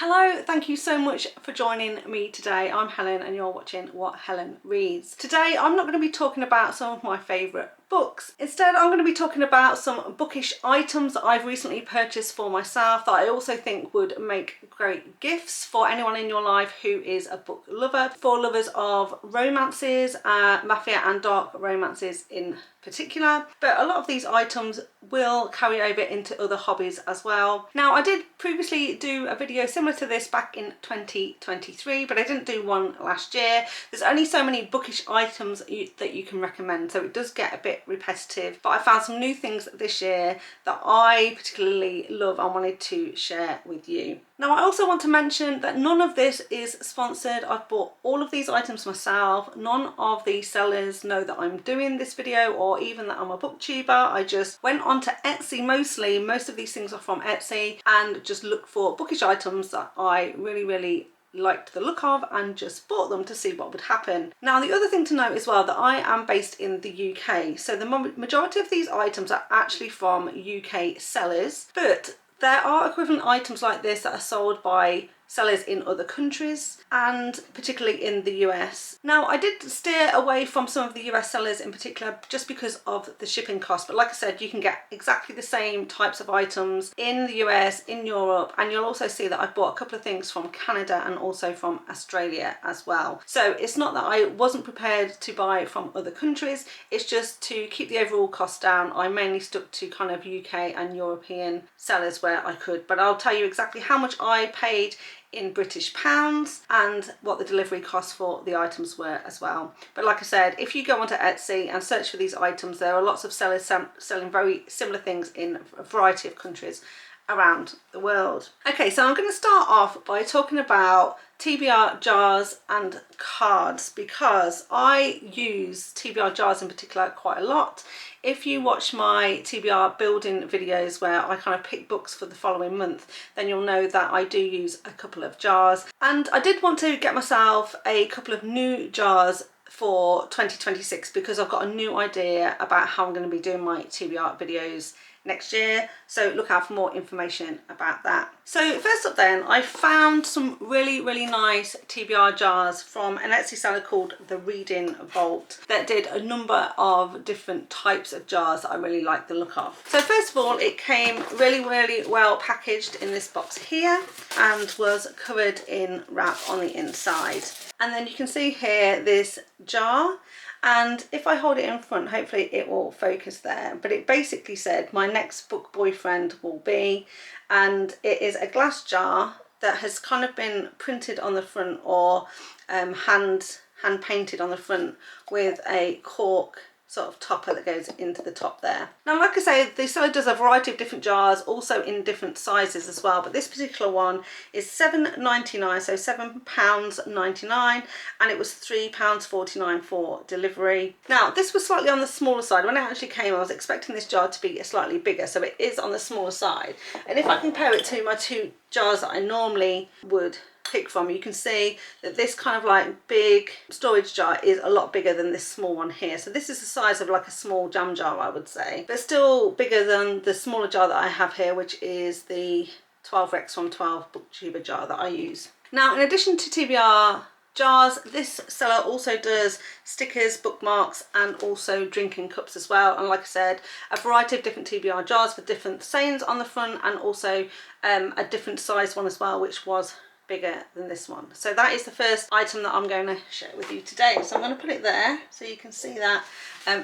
Hello, thank you so much for joining me today. I'm Helen and you're watching What Helen Reads. Today I'm not going to be talking about some of my favourite books. Instead I'm going to be talking about some bookish items that I've recently purchased for myself that I also think would make great gifts for anyone in your life who is a book lover, for lovers of romances, Mafia and dark romances in particular, but a lot of these items will carry over into other hobbies as well. Now, I did previously do a video similar to this back in 2023, but I didn't do one last year. There's only so many bookish items that you can recommend, so it does get a bit repetitive, but I found some new things this year that I particularly love and wanted to share with you. Now, I also want to mention that none of this is sponsored. I've bought all of these items myself. None of the sellers know that I'm doing this video or even that I'm a booktuber. I just went onto Etsy mostly. Most of these things are from Etsy, and just looked for bookish items that I really liked the look of and just bought them to see what would happen. Now, the other thing to note as well, that I am based in the UK, so the majority of these items are actually from UK sellers, but there are equivalent items like this that are sold by sellers in other countries, and particularly in the US. Now, I did steer away from some of the US sellers in particular just because of the shipping cost, but like I said, you can get exactly the same types of items in the US, in Europe, and you'll also see that I've bought a couple of things from Canada and also from Australia as well. So it's not that I wasn't prepared to buy from other countries, it's just to keep the overall cost down. I mainly stuck to kind of UK and European sellers where I could, but I'll tell you exactly how much I paid in British pounds and what the delivery costs for the items were as well. But like I said, if you go onto Etsy and search for these items, there are lots of sellers selling very similar things in a variety of countries around the world. Okay, so I'm going to start off by talking about TBR jars and cards, because I use TBR jars in particular quite a lot. If you watch my TBR building videos where I kind of pick books for the following month, then you'll know that I do use a couple of jars. And I did want to get myself a couple of new jars for 2026 because I've got a new idea about how I'm going to be doing my TBR videos next year, so look out for more information about that. So first up then, I found some really nice TBR jars from an Etsy seller called The Reading Vault that did a number of different types of jars that I really like the look of. So first of all, it came really well packaged in this box here and was covered in wrap on the inside. And then you can see here this jar, and if I hold it in front, hopefully it will focus there, but it basically said my next book boyfriend will be, and it is a glass jar that has kind of been printed on the front or hand painted on the front with a cork sort of topper that goes into the top there. Now, like I say, the seller does a variety of different jars, also in different sizes as well, but this particular one is £7.99, so £7.99, and it was £3.49 for delivery. Now, this was slightly on the smaller side. When it actually came, I was expecting this jar to be slightly bigger, so it is on the smaller side. And if I compare it to my two jars that I normally would pick from, you can see that this kind of like big storage jar is a lot bigger than this small one here. So this is the size of like a small jam jar, I would say, but still bigger than the smaller jar that I have here, which is the 12 Rex from 12 booktuber jar that I use. Now, in addition to TBR jars, this seller also does stickers, bookmarks, and also drinking cups as well. And like I said, a variety of different TBR jars with different sayings on the front, and also a different size one as well, which was bigger than this one. So that is the first item that I'm going to share with you today. So I'm going to put it there so you can see that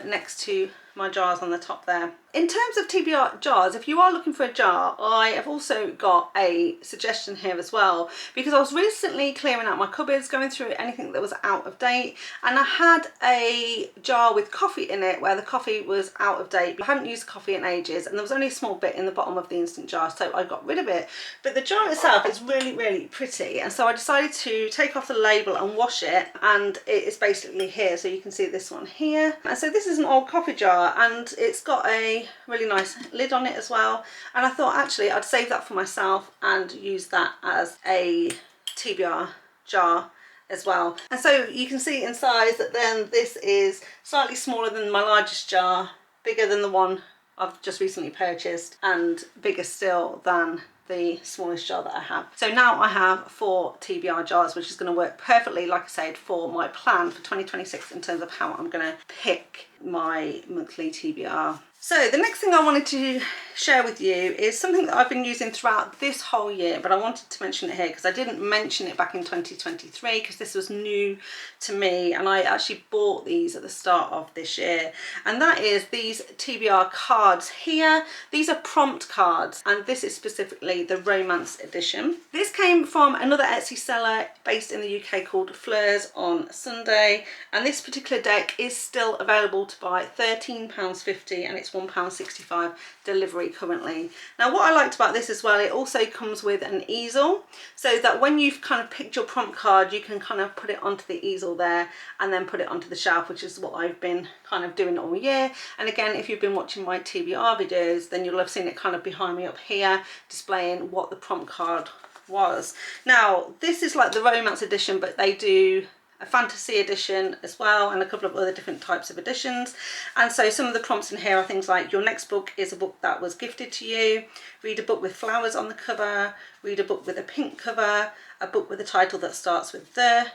next to my jars on the top there. In terms of TBR jars, if you are looking for a jar, I have also got a suggestion here as well, because I was recently clearing out my cupboards, going through anything that was out of date, and I had a jar with coffee in it where the coffee was out of date. I hadn't used coffee in ages, and there was only a small bit in the bottom of the instant jar, so I got rid of it. But the jar itself is really pretty, and so I decided to take off the label and wash it, and it is basically here. So you can see this one here, and so this is an old coffee jar, and it's got a really nice lid on it as well, and I thought actually I'd save that for myself and use that as a TBR jar as well. And so you can see in size that then this is slightly smaller than my largest jar, bigger than the one I've just recently purchased, and bigger still than the smallest jar that I have. So now I have 4 TBR jars, which is going to work perfectly, like I said, for my plan for 2026 in terms of how I'm going to pick my monthly TBR. So the next thing I wanted to share with you is something that I've been using throughout this whole year, but I wanted to mention it here because I didn't mention it back in 2023 because this was new to me, and I actually bought these at the start of this year, and that is these TBR cards here. These are prompt cards, and this is specifically the Romance edition. This came from another Etsy seller based in the UK called Fleurs on Sunday, and this particular deck is still available to buy, £13.50, and it's £1.65 delivery currently. Now what I liked about this as well, it also comes with an easel, so that when you've kind of picked your prompt card, you can kind of put it onto the easel there and then put it onto the shelf, which is what I've been kind of doing all year. And again, if you've been watching my TBR videos, then you'll have seen it kind of behind me up here displaying what the prompt card was. Now this is like the Romance edition, but they do a fantasy edition as well, and a couple of other different types of editions. And so some of the prompts in here are things like, your next book is a book that was gifted to you, read a book with flowers on the cover, read a book with a pink cover, a book with a title that starts with the,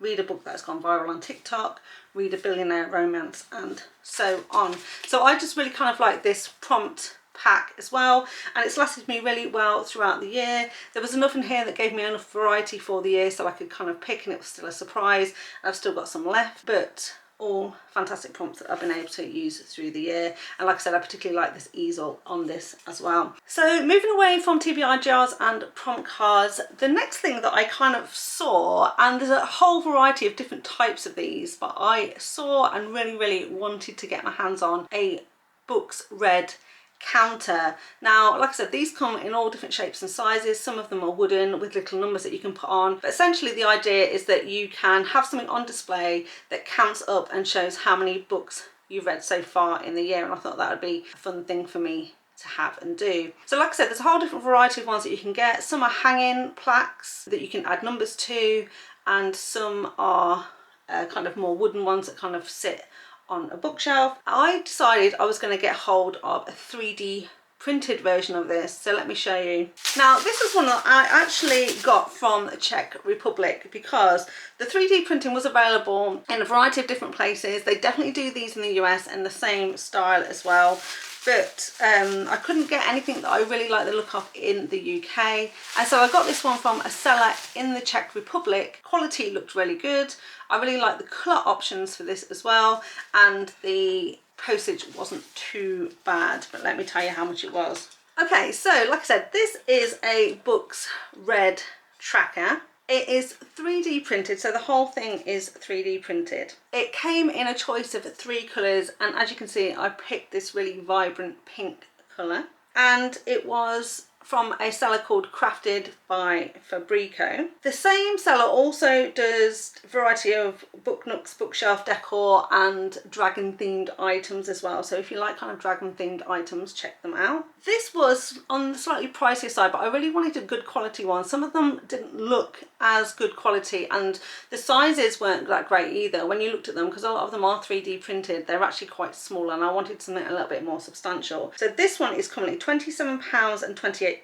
read a book that's gone viral on TikTok, read a billionaire romance, and so on. So I just really kind of like this prompt pack as well, and it's lasted me really well throughout the year. There was enough in here that gave me enough variety for the year so I could kind of pick, and it was still a surprise. I've still got some left, but all fantastic prompts that I've been able to use through the year. And like I said, I particularly like this easel on this as well. So moving away from TBR jars and prompt cards, the next thing that I kind of saw, and there's a whole variety of different types of these, but I saw and really wanted to get my hands on a books read counter. Now like I said, these come in all different shapes and sizes. Some of them are wooden with little numbers that you can put on, but essentially the idea is that you can have something on display that counts up and shows how many books you've read so far in the year, and I thought that would be a fun thing for me to have and do. So like I said, there's a whole different variety of ones that you can get. Some are hanging plaques that you can add numbers to, and some are kind of more wooden ones that kind of sit on a bookshelf. I decided I was going to get hold of a 3D printed version of this, so let me show you. Now this is one that I actually got from the Czech Republic because the 3D printing was available in a variety of different places. They definitely do these in the US in the same style as well, but I couldn't get anything that I really like the look of in the UK, and so I got this one from a seller in the Czech Republic. Quality looked really good. I really like the colour options for this as well, and the postage wasn't too bad, but let me tell you how much it was. Okay, so like I said, this is a books read tracker. It is 3D printed, so the whole thing is 3D printed. It came in a choice of 3 colours, and as you can see, I picked this really vibrant pink colour, and it was from a seller called Crafted by Fabrico. The same seller also does a variety of book nooks, bookshelf decor, and dragon themed items as well. So if you like kind of dragon themed items, check them out. This was on the slightly pricier side, but I really wanted a good quality one. Some of them didn't look as good quality, and the sizes weren't that great either when you looked at them, because a lot of them are 3D printed. They're actually quite small, and I wanted something a little bit more substantial. So this one is currently £27.28,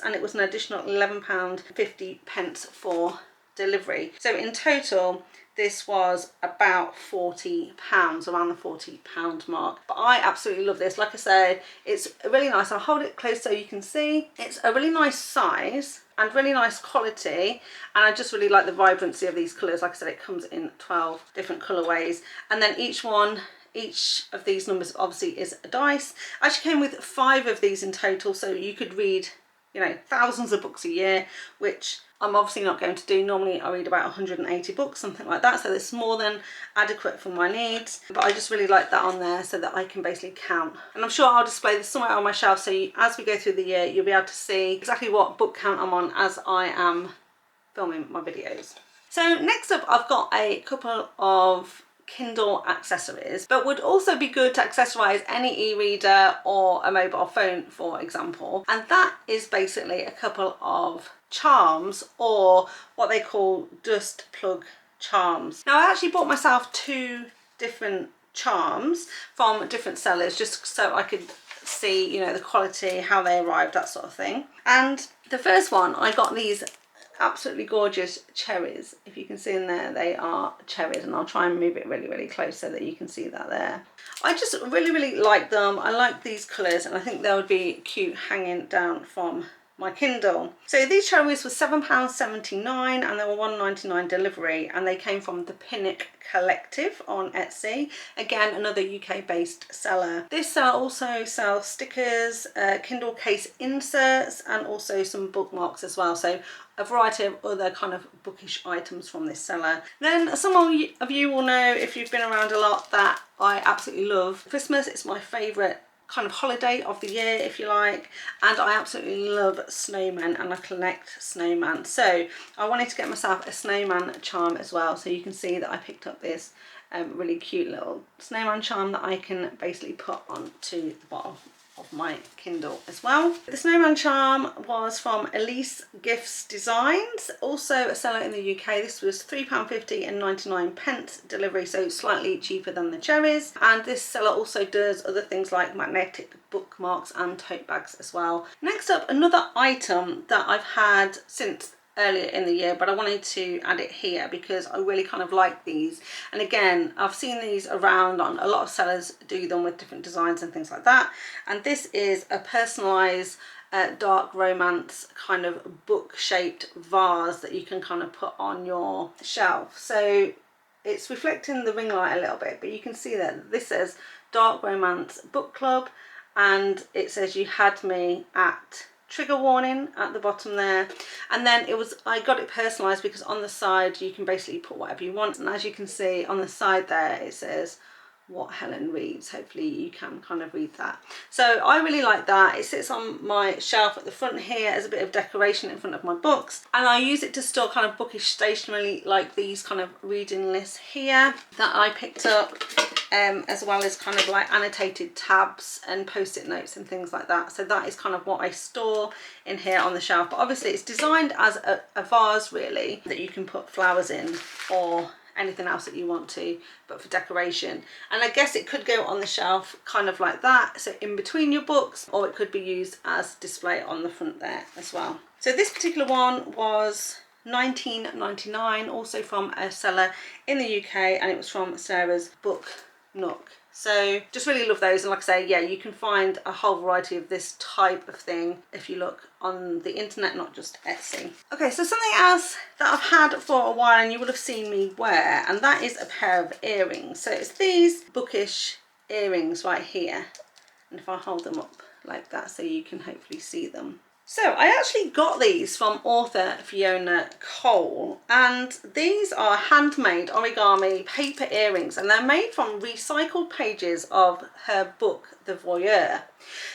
and it was an additional £11.50 for delivery. So in total this was about £40, around the £40 mark. But I absolutely love this. Like I said, it's really nice. I'll hold it close so you can see. It's a really nice size and really nice quality, and I just really like the vibrancy of these colours. Like I said, it comes in 12 different colourways, and then each of these numbers obviously is a dice. I actually came with 5 of these in total, so you could read, you know, thousands of books a year, which I'm obviously not going to do. Normally I read about 180 books, something like that, so it's more than adequate for my needs. But I just really like that on there so that I can basically count. And I'm sure I'll display this somewhere on my shelf, so as we go through the year, you'll be able to see exactly what book count I'm on as I am filming my videos. So next up, I've got a couple of Kindle accessories, but would also be good to accessorize any e-reader or a mobile phone, for example, and that is basically a couple of charms, or what they call dust plug charms. Now I actually bought myself 2 different charms from different sellers just so I could see, you know, the quality, how they arrived, that sort of thing. And The first one, I got these absolutely gorgeous cherries. If you can see in there, they are cherries, and I'll try and move it really close so that you can see that there. I just really like them. I like these colours, and I think they would be cute hanging down from my Kindle. So these cherries were £7.79 and they were £1.99 delivery, and they came from the Pinnock Collective on Etsy. Again, another UK based seller. This seller also sells stickers, Kindle case inserts, and also some bookmarks as well. So a variety of other kind of bookish items from this seller. Then some of you will know, if you've been around a lot, that I absolutely love Christmas. It's my favourite kind of holiday of the year, if you like, and I absolutely love snowmen, and I collect snowman. So I wanted to get myself a snowman charm as well. So you can see that I picked up this really cute little snowman charm that I can basically put onto the bottom of my Kindle as well. The snowman charm was from Ellise Gifts Designs, also a seller in the UK. This was £3.50 and 99p delivery, so slightly cheaper than the cherries. And this seller also does other things like magnetic bookmarks and tote bags as well. Next up, another item that I've had since earlier in the year, but I wanted to add it here because I really kind of like these. And again, I've seen these around on a lot of sellers do them with different designs and things like that. And this is a personalised dark romance kind of book shaped vase that you can kind of put on your shelf. So it's reflecting the ring light a little bit, but you can see that this says Dark Romance Book Club, and it says you had me at trigger warning at the bottom there. And then I got it personalized because on the side you can basically put whatever you want, and as you can see on the side there it says what Helen reads. Hopefully you can kind of read that. So I really like that. It sits on my shelf at the front here as a bit of decoration in front of my books, and I use it to store kind of bookish stationery like these kind of reading lists here that I picked up, as well as kind of like annotated tabs and post-it notes and things like that. So that is kind of what I store in here on the shelf. But obviously it's designed as a vase really that you can put flowers in or anything else that you want to, but for decoration. And I guess it could go on the shelf kind of like that, so in between your books, or it could be used as display on the front there as well. So this particular one was £19.99, also from a seller in the UK, and it was from Sarah's book Nook. So just really love those, and like I say, yeah, you can find a whole variety of this type of thing if you look on the internet, not just Etsy. Okay, so something else that I've had for a while and you will have seen me wear, and that is a pair of earrings. So it's these Bookish earrings right here, and if I hold them up like that so you can hopefully see them. So I actually got these from author Fiona Cole, and these are handmade origami paper earrings, and they're made from recycled pages of her book The Voyeur.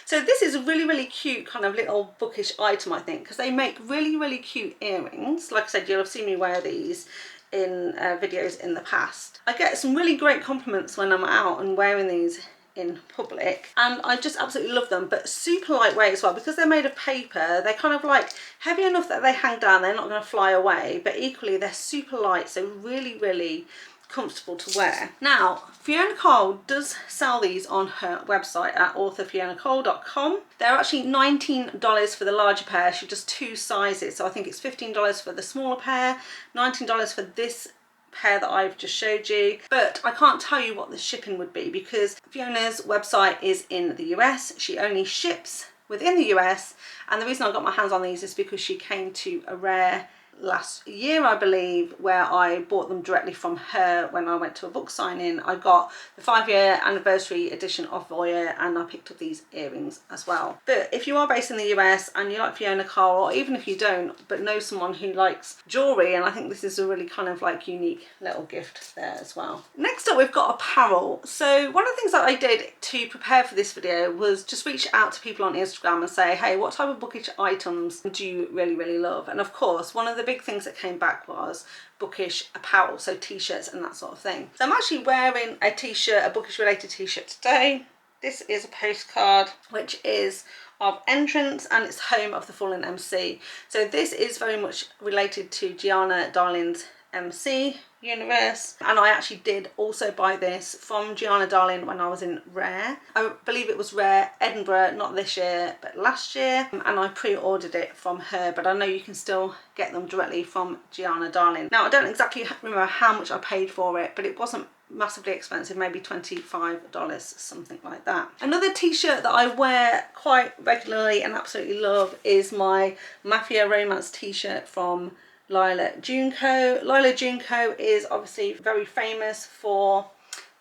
So this is a really cute kind of little bookish item, I think, because they make really cute earrings. Like I said, you'll have seen me wear these in videos in the past. I get some really great compliments when I'm out and wearing these in public, and I just absolutely love them, but super lightweight as well because they're made of paper. They're kind of like heavy enough that they hang down, they're not going to fly away, but equally they're super light, so really comfortable to wear. Now Fiona Cole does sell these on her website at authorfionacole.com. They're actually $19 for the larger pair. She does two sizes, so I think it's $15 for the smaller pair, $19 for this pair that I've just showed you, but I can't tell you what the shipping would be because Fiona's website is in the US. She only ships within the US, and the reason I got my hands on these is because she came to a rare last year, I believe, where I bought them directly from her when I went to a book signing. I got the 5-year anniversary edition of Voyeur, and I picked up these earrings as well. But if you are based in the US and you like Fiona Cole, or even if you don't but know someone who likes jewellery, and I think this is a really kind of like unique little gift there as well. Next up we've got apparel. So one of the things that I did to prepare for this video was just reach out to people on Instagram and say, hey, what type of bookish items do you really love? And of course one of the big things that came back was bookish apparel, so t-shirts and that sort of thing. So I'm actually wearing a t-shirt, a bookish related t-shirt today. This is a postcard which is of Entrance, and it's Home of the Fallen MC. So this is very much related to Giana Darling's MC universe. And I actually did also buy this from Giana Darling when I was in Rare. I believe it was Rare Edinburgh, not this year but last year, and I pre-ordered it from her, but I know you can still get them directly from Giana Darling. Now I don't exactly remember how much I paid for it, but it wasn't massively expensive, maybe $25, something like that. Another t-shirt that I wear quite regularly and absolutely love is my Mafia romance t-shirt from Lyla Junco. Lyla Junco is obviously very famous for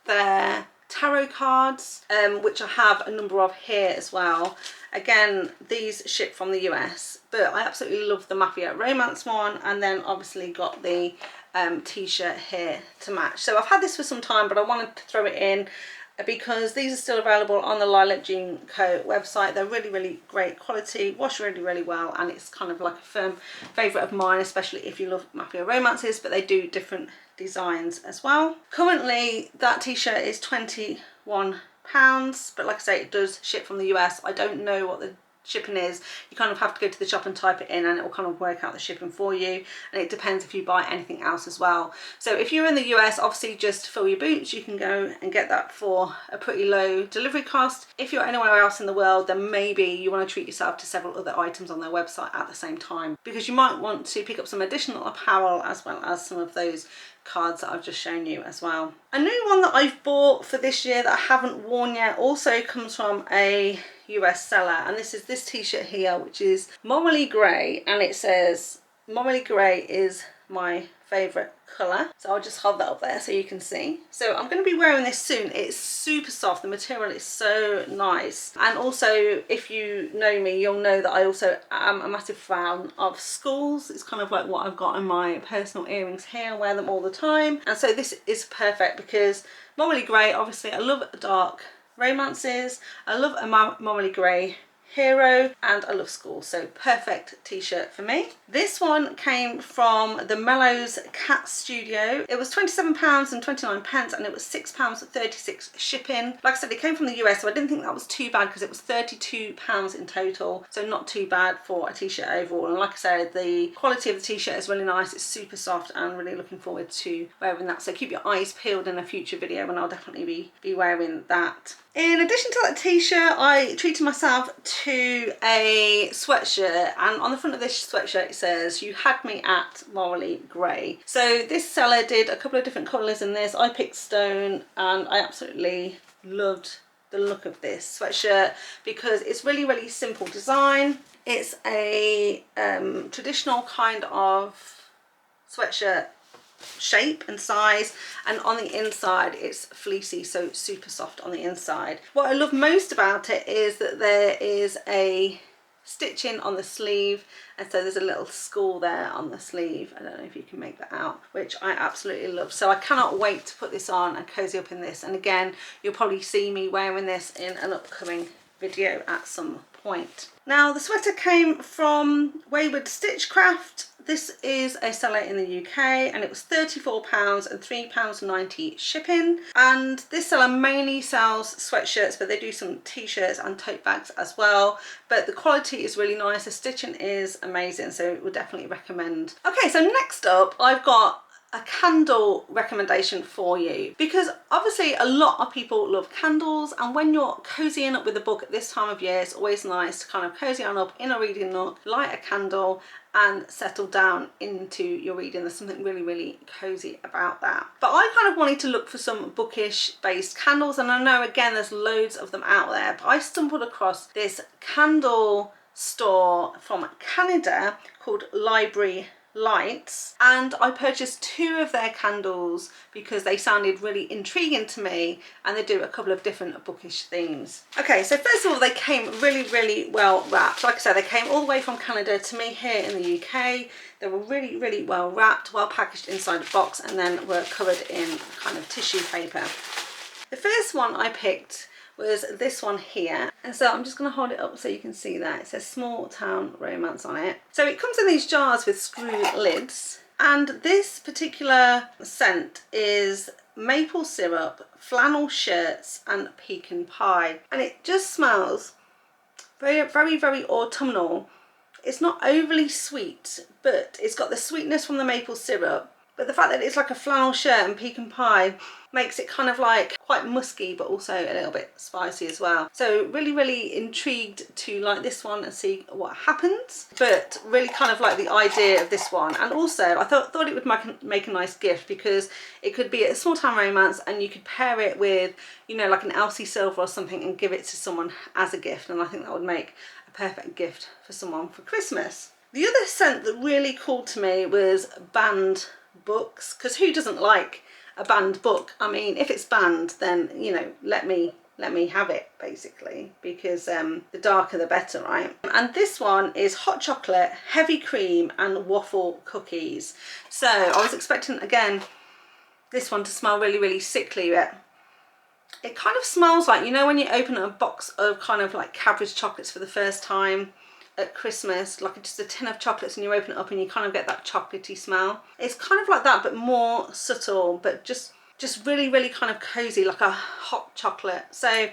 their tarot cards, which I have a number of here as well. Again, these ship from the US, but I absolutely love the Mafia romance one, and then obviously got the t-shirt here to match. So I've had this for some time, but I wanted to throw it in because these are still available on the Lyla Junco website. They're really great quality, wash really well, and it's kind of like a firm favourite of mine, especially if you love Mafia romances, but they do different designs as well. Currently that t-shirt is £21, but like I say, it does ship from the US. I don't know what the shipping is. You kind of have to go to the shop and type it in, and it will kind of work out the shipping for you, and it depends if you buy anything else as well. So if you're in the US, obviously just fill your boots. You can go and get that for a pretty low delivery cost. If you're anywhere else in the world, then maybe you want to treat yourself to several other items on their website at the same time, because you might want to pick up some additional apparel as well as some of those cards that I've just shown you as well. A new one that I've bought for this year that I haven't worn yet also comes from a US seller, and this is this t-shirt here, which is Morally Grey, and it says Morally Grey is my favourite colour. So I'll just hold that up there so you can see. So I'm going to be wearing this soon. It's super soft, the material is so nice, and also if you know me, you'll know that I also am a massive fan of skulls. It's kind of like what I've got in my personal earrings here. I wear them all the time, and so this is perfect because Morally Grey, obviously I love dark romances, I love a Morally Grey hero, and I love school, so perfect t-shirt for me. This one came from the Mellow's Cat Studio. It was £27.29 and it was £6.36 shipping. Like I said, it came from the US, so I didn't think that was too bad because it was £32 in total, so not too bad for a t-shirt overall. And like I said, the quality of the t-shirt is really nice. It's super soft, and really looking forward to wearing that. So keep your eyes peeled in a future video, and I'll definitely be wearing that. In addition to that t-shirt, I treated myself to a sweatshirt, and on the front of this sweatshirt it says, "You had me at Morally Grey." So this seller did a couple of different colours in this. I picked stone, and I absolutely loved the look of this sweatshirt because it's really simple design. It's a traditional kind of sweatshirt shape and size, and on the inside it's fleecy, so super soft on the inside. What I love most about it is that there is a stitching on the sleeve, and so there's a little skull there on the sleeve. I don't know if you can make that out, which I absolutely love. So I cannot wait to put this on and cozy up in this, and again, you'll probably see me wearing this in an upcoming video at some point. Now the sweater came from Wayward Stitchcraft. This is a seller in the UK, and it was £34 and £3.90 shipping. And this seller mainly sells sweatshirts, but they do some t-shirts and tote bags as well. But the quality is really nice. The stitching is amazing, so would definitely recommend. Okay, so next up I've got a candle recommendation for you, because obviously a lot of people love candles, and when you're cozying up with a book at this time of year, it's always nice to kind of cozy on up in a reading nook, light a candle and settle down into your reading. There's something really cozy about that. But I kind of wanted to look for some bookish based candles, and I know again there's loads of them out there, but I stumbled across this candle store from Canada called Library Lights, and I purchased 2 of their candles because they sounded really intriguing to me, and they do a couple of different bookish themes. Okay, so first of all, they came really well wrapped. Like I said, they came all the way from Canada to me here in the UK. They were really well wrapped, well packaged inside a box, and then were covered in kind of tissue paper. The first one I picked was this one here, and so I'm just going to hold it up so you can see that. It says Small Town Romance on it. So it comes in these jars with screw lids, and this particular scent is maple syrup, flannel shirts and pecan pie, and it just smells very autumnal. It's not overly sweet, but it's got the sweetness from the maple syrup, But the fact that it's like a flannel shirt and pecan pie makes it kind of like quite musky, but also a little bit spicy as well. So really intrigued to like this one and see what happens, but really kind of like the idea of this one. And also I thought it would make a nice gift, because it could be a small town romance and you could pair it with, you know, like an Elsie silver or something and give it to someone as a gift. And I think that would make a perfect gift for someone for Christmas. The other scent that really called to me was banned books, because who doesn't like a banned book? I mean, if it's banned, then, you know, let me have it, basically, because the darker the better, right? And this one is hot chocolate, heavy cream and waffle cookies. So I was expecting, again, this one to smell really sickly, but it kind of smells like, you know, when you open a box of kind of like Cadbury's chocolates for the first time at Christmas, like just a tin of chocolates, and you open it up and you kind of get that chocolatey smell. It's kind of like that, but more subtle, but just really kind of cozy, like a hot chocolate. So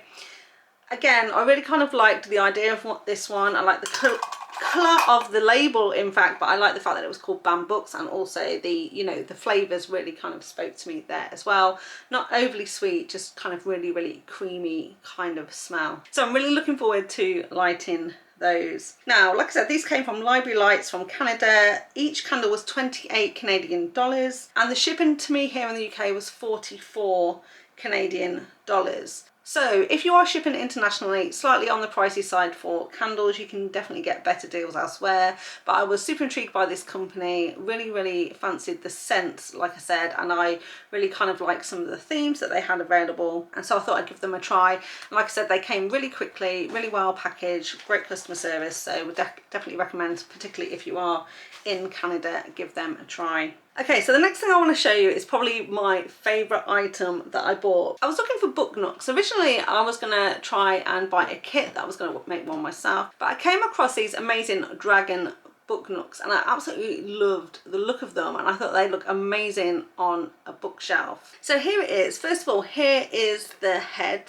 again, I really kind of liked the idea of what this one. I like the colour of the label, in fact, but I like the fact that it was called Banned Books, and also the, you know, the flavours really kind of spoke to me there as well. Not overly sweet, just kind of really creamy kind of smell. So I'm really looking forward to lighting those. Now, like I said, these came from Library Lights from Canada. Each candle was 28 Canadian dollars, and the shipping to me here in the UK was 44 Canadian dollars. So if you are shipping internationally, slightly on the pricey side for candles, you can definitely get better deals elsewhere. But I was super intrigued by this company, really fancied the scents, like I said, and I really kind of like some of the themes that they had available. And so I thought I'd give them a try. And like I said, they came really quickly, really well packaged, great customer service. So would definitely recommend, particularly if you are in Canada, give them a try. Okay, so the next thing I want to show you is probably my favourite item that I bought. I was looking for book nooks. Originally, I was going to try and buy a kit that I was going to make one myself, but I came across these amazing dragon book nooks and I absolutely loved the look of them, and I thought they look amazing on a bookshelf. So here it is. First of all, here is the head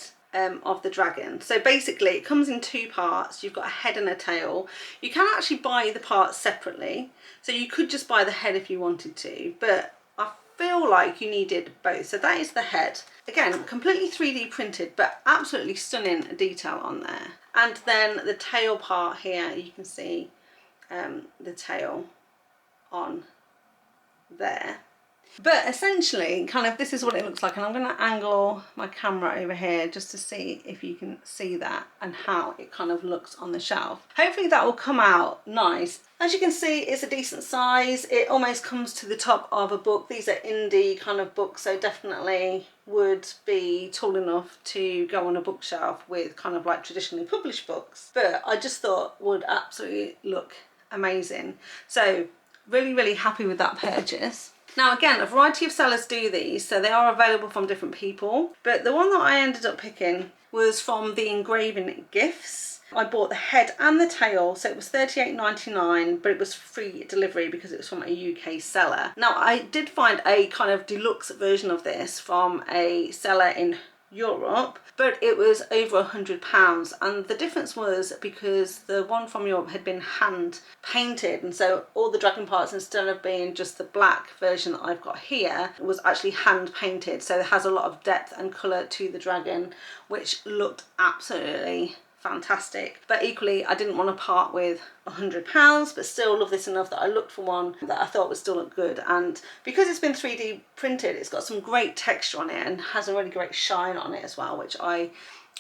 of the dragon. So basically it comes in two parts. You've got a head and a tail. You can actually buy the parts separately, so you could just buy the head if you wanted to, but I feel like you needed both. So that is the head. Again, completely 3D printed, but absolutely stunning detail on there. And then the tail part here, you can see the tail on there. But essentially, kind of, this is what it looks like, and I'm going to angle my camera over here just to see if you can see that and how it kind of looks on the shelf. Hopefully that will come out nice. As you can see, it's a decent size. It almost comes to the top of a book. These are indie kind of books, so definitely would be tall enough to go on a bookshelf with kind of like traditionally published books. But I just thought would absolutely look amazing. So really happy with that purchase. Now again, a variety of sellers do these, so they are available from different people, but the one that I ended up picking was from the Engraving gifts. I bought the head and the tail, so it was $38.99, but it was free delivery because it was from a UK seller. Now I did find a kind of deluxe version of this from a seller in Europe, but it was over £100, and the difference was because the one from Europe had been hand painted, and so all the dragon parts, instead of being just the black version that I've got here, was actually hand painted, so it has a lot of depth and colour to the dragon, which looked absolutely fantastic. But equally, I didn't want to part with £100, but still love this enough that I looked for one that I thought would still look good. And because it's been 3D printed, it's got some great texture on it and has a really great shine on it as well, which I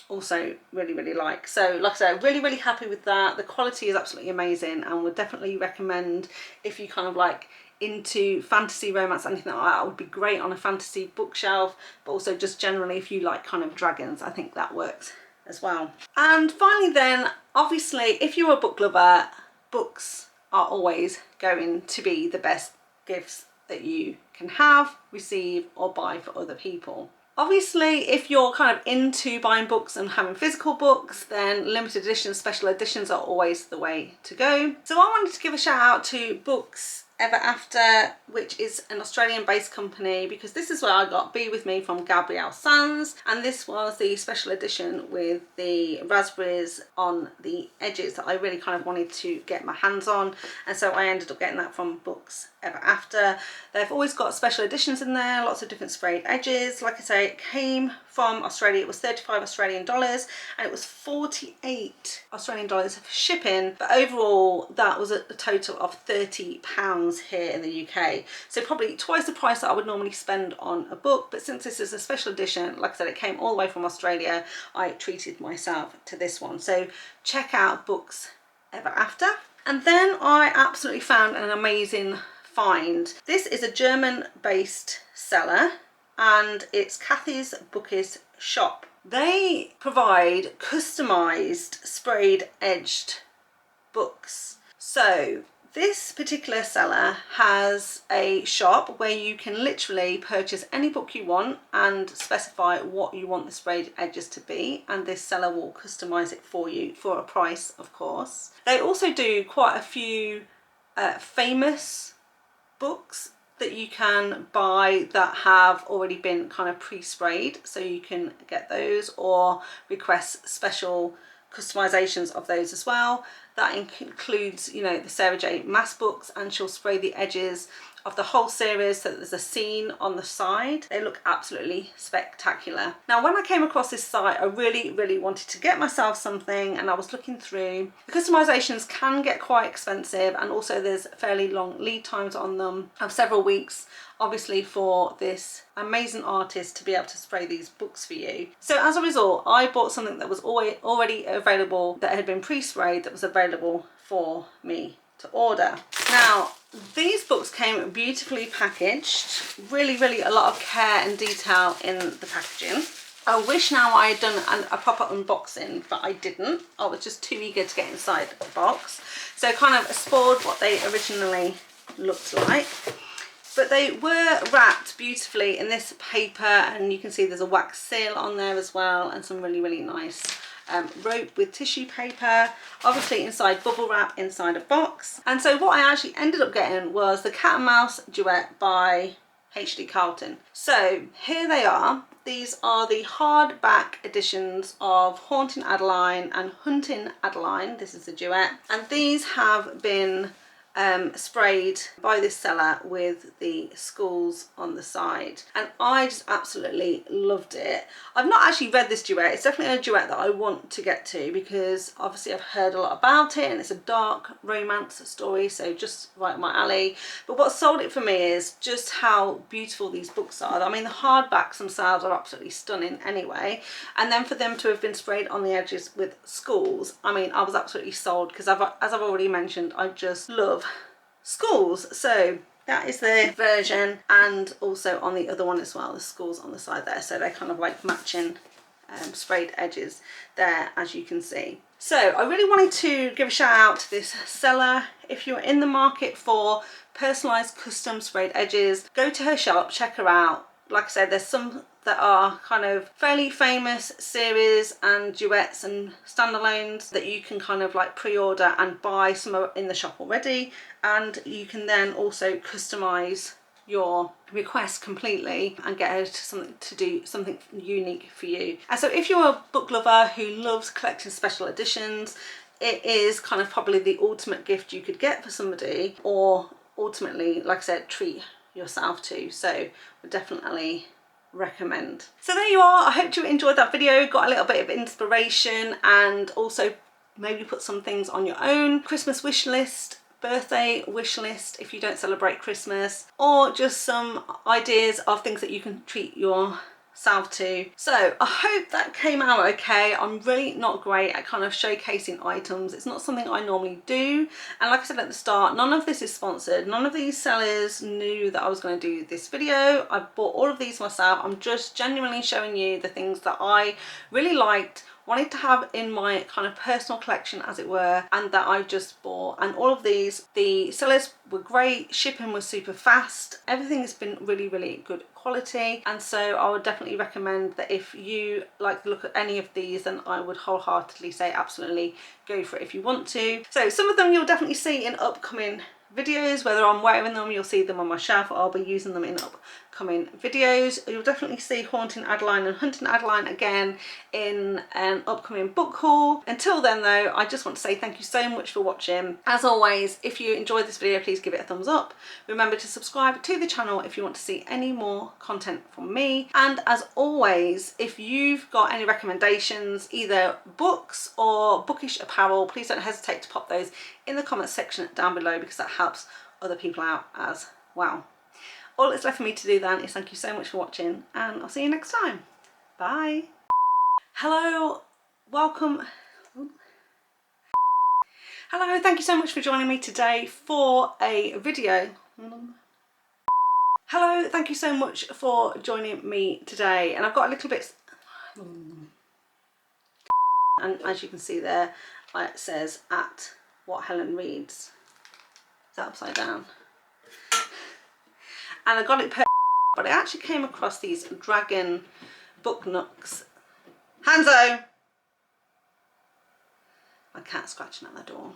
also really like. So like I said, really happy with that. The quality is absolutely amazing, and would definitely recommend if you kind of like into fantasy, romance, anything like that. It would be great on a fantasy bookshelf, but also just generally if you like kind of dragons, I think that works as well. And finally then, obviously if you're a book lover, books are always going to be the best gifts that you can have, receive or buy for other people. Obviously if you're kind of into buying books and having physical books, then limited editions, special editions are always the way to go. So I wanted to give a shout out to Books Ever After, which is an Australian based company, because this is where I got Be With Me from Gabrielle Sands, and this was the special edition with the raspberries on the edges that I really kind of wanted to get my hands on, and so I ended up getting that from Books Ever After. They've always got special editions in there, lots of different sprayed edges. Like I say, it came from Australia. It was 35 Australian dollars and it was 48 Australian dollars for shipping, but overall that was a total of £30 here in the UK, so probably twice the price that I would normally spend on a book. But since this is a special edition, like I said, it came all the way from Australia, I treated myself to this one. So check out Books Ever After. And then I absolutely found an amazing find. This is a German based seller and it's Kathy's Bookish shop. They provide customized sprayed edged books. So this particular seller has a shop where you can literally purchase any book you want and specify what you want the sprayed edges to be, and this seller will customize it for you for a price, of course. They also do quite a few famous books that you can buy that have already been kind of pre-sprayed, so you can get those or request special customizations of those as well. That includes, you know, the Sarah J Maas books, and she'll spray the edges of the whole series so that there's a scene on the side. They look absolutely spectacular. Now, when I came across this site, I really wanted to get myself something, and I was looking through. The customizations can get quite expensive, and also there's fairly long lead times on them of several weeks, obviously, for this amazing artist to be able to spray these books for you. So as a result, I bought something that was already available, that had been pre-sprayed, that was available for me to order. Now, these books came beautifully packaged, really a lot of care and detail in the packaging. I wish now I had done a proper unboxing, but I didn't. I was just too eager to get inside the box, so kind of spoiled what they originally looked like. But they were wrapped beautifully in this paper, and you can see there's a wax seal on there as well, and some really nice rope with tissue paper, obviously inside bubble wrap inside a box. And so what I actually ended up getting was the Cat and Mouse duet by H.D. Carlton. So here they are. These are the hardback editions of Haunting Adeline and Hunting Adeline. This is the duet, and these have been sprayed by this seller with the skulls on the side, and I just absolutely loved it. I've not actually read this duet. It's definitely a duet that I want to get to, because obviously I've heard a lot about it, and it's a dark romance story, so just right up my alley. But what sold it for me is just how beautiful these books are. I mean, the hardbacks themselves are absolutely stunning anyway, and then for them to have been sprayed on the edges with skulls, I mean, I was absolutely sold, because as I've already mentioned, I just love skulls. So that is the version, and also on the other one as well, the skulls on the side there, so they're kind of like matching sprayed edges there, as you can see. So I really wanted to give a shout out to this seller. If you're in the market for personalized custom sprayed edges, go to her shop, check her out. Like I said, there's some that are kind of fairly famous series and duets and standalones that you can kind of like pre-order and buy some in the shop already, and you can then also customize your request completely and get her to do something unique for you. And so if you're a book lover who loves collecting special editions, it is kind of probably the ultimate gift you could get for somebody, or ultimately, like I said, treat yourself to. So would definitely recommend. So there you are. I hope you enjoyed that video, got a little bit of inspiration, and also maybe put some things on your own Christmas wish list, birthday wish list if you don't celebrate Christmas, or just some ideas of things that you can treat yourself to. So I hope that came out okay. I'm really not great at kind of showcasing items. It's not something I normally do, and like I said at the start, none of this is sponsored. None of these sellers knew that I was going to do this video. I bought all of these myself. I'm just genuinely showing you the things that I really liked, wanted to have in my kind of personal collection, as it were, and that I just bought. And all of these, the sellers were great, shipping was super fast, everything has been really good quality, and so I would definitely recommend that if you like the look at any of these, then I would wholeheartedly say absolutely go for it if you want to. So some of them you'll definitely see in upcoming videos, whether I'm wearing them, you'll see them on my shelf, or I'll be using them in upcoming videos. You'll definitely see Haunting Adeline and Hunting Adeline again in an upcoming book haul. Until then though, I just want to say thank you so much for watching. As always, if you enjoyed this video, please give it a thumbs up. Remember to subscribe to the channel if you want to see any more content from me. And as always, if you've got any recommendations, either books or bookish apparel, please don't hesitate to pop those in the comments section down below, because that helps other people out as well. All that's left for me to do then is thank you so much for watching, and I'll see you next time. Bye. Hello, welcome. Hello, thank you so much for joining me today for a video. Hello, thank you so much for joining me today, and I've got a little bit, and as you can see there, it says at What Helen Reads. Is that upside down? And I got it but I actually came across these dragon book nooks. Hanzo! My cat's scratching at the door.